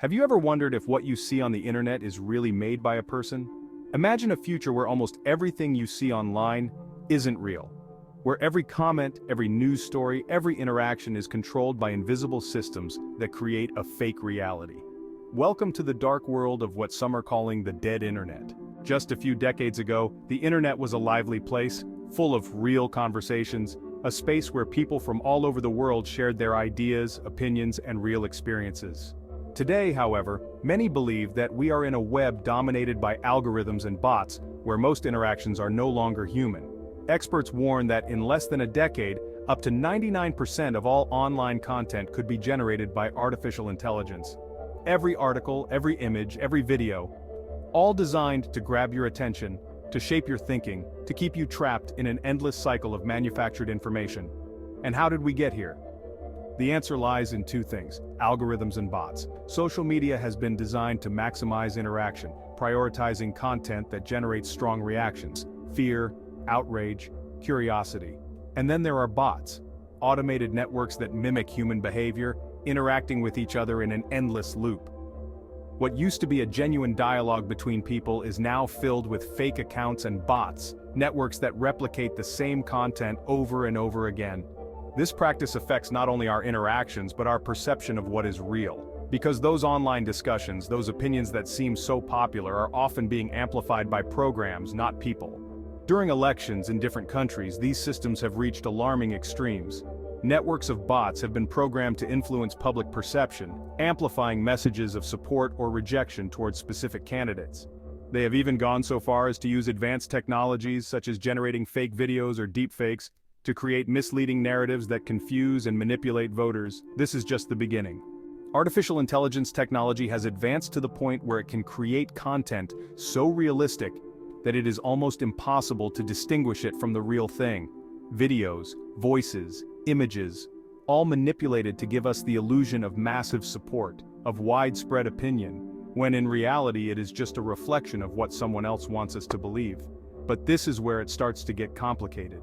Have you ever wondered if what you see on the internet is really made by a person? Imagine a future where almost everything you see online isn't real. Where every comment, every news story, every interaction is controlled by invisible systems that create a fake reality. Welcome to the dark world of what some are calling the dead internet. Just a few decades ago, the internet was a lively place, full of real conversations, a space where people from all over the world shared their ideas, opinions, and real experiences. Today, however, many believe that we are in a web dominated by algorithms and bots, where most interactions are no longer human. Experts warn that in less than a decade, up to 99% of all online content could be generated by artificial intelligence. Every article, every image, every video, all designed to grab your attention, to shape your thinking, to keep you trapped in an endless cycle of manufactured information. And how did we get here? The answer lies in two things: algorithms and bots. Social media has been designed to maximize interaction, prioritizing content that generates strong reactions: fear, outrage, curiosity. And then there are bots, automated networks that mimic human behavior, interacting with each other in an endless loop. What used to be a genuine dialogue between people is now filled with fake accounts and bots, networks that replicate the same content over and over again. This practice affects not only our interactions but our perception of what is real. Because those online discussions, those opinions that seem so popular, are often being amplified by programs, not people. During elections in different countries, these systems have reached alarming extremes. Networks of bots have been programmed to influence public perception, amplifying messages of support or rejection towards specific candidates. They have even gone so far as to use advanced technologies such as generating fake videos or deepfakes to create misleading narratives that confuse and manipulate voters. This is just the beginning. Artificial intelligence technology has advanced to the point where it can create content so realistic that it is almost impossible to distinguish it from the real thing. Videos, voices, images, all manipulated to give us the illusion of massive support, of widespread opinion, when in reality it is just a reflection of what someone else wants us to believe. But this is where it starts to get complicated.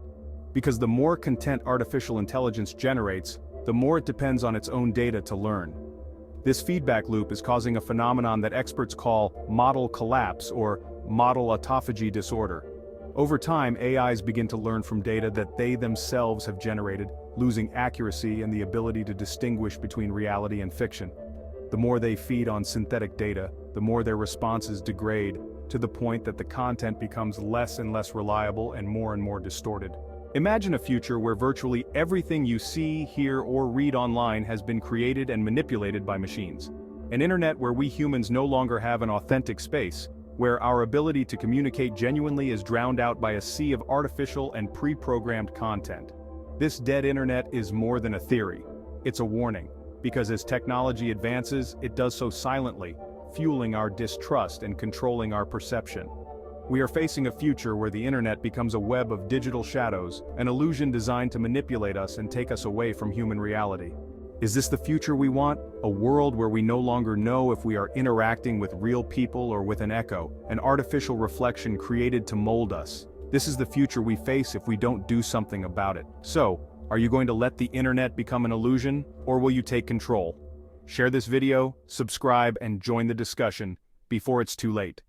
Because the more content artificial intelligence generates, the more it depends on its own data to learn. This feedback loop is causing a phenomenon that experts call model collapse or model autophagy disorder. Over time, AIs begin to learn from data that they themselves have generated, losing accuracy and the ability to distinguish between reality and fiction. The more they feed on synthetic data, the more their responses degrade, to the point that the content becomes less and less reliable and more distorted. Imagine a future where virtually everything you see, hear, or read online has been created and manipulated by machines. An internet where we humans no longer have an authentic space, where our ability to communicate genuinely is drowned out by a sea of artificial and pre-programmed content. This dead internet is more than a theory. It's a warning, because as technology advances, it does so silently, fueling our distrust and controlling our perception. We are facing a future where the internet becomes a web of digital shadows, an illusion designed to manipulate us and take us away from human reality. Is this the future we want? A world where we no longer know if we are interacting with real people or with an echo, an artificial reflection created to mold us. This is the future we face if we don't do something about it. So, are you going to let the internet become an illusion, or will you take control? Share this video, subscribe, and join the discussion before it's too late.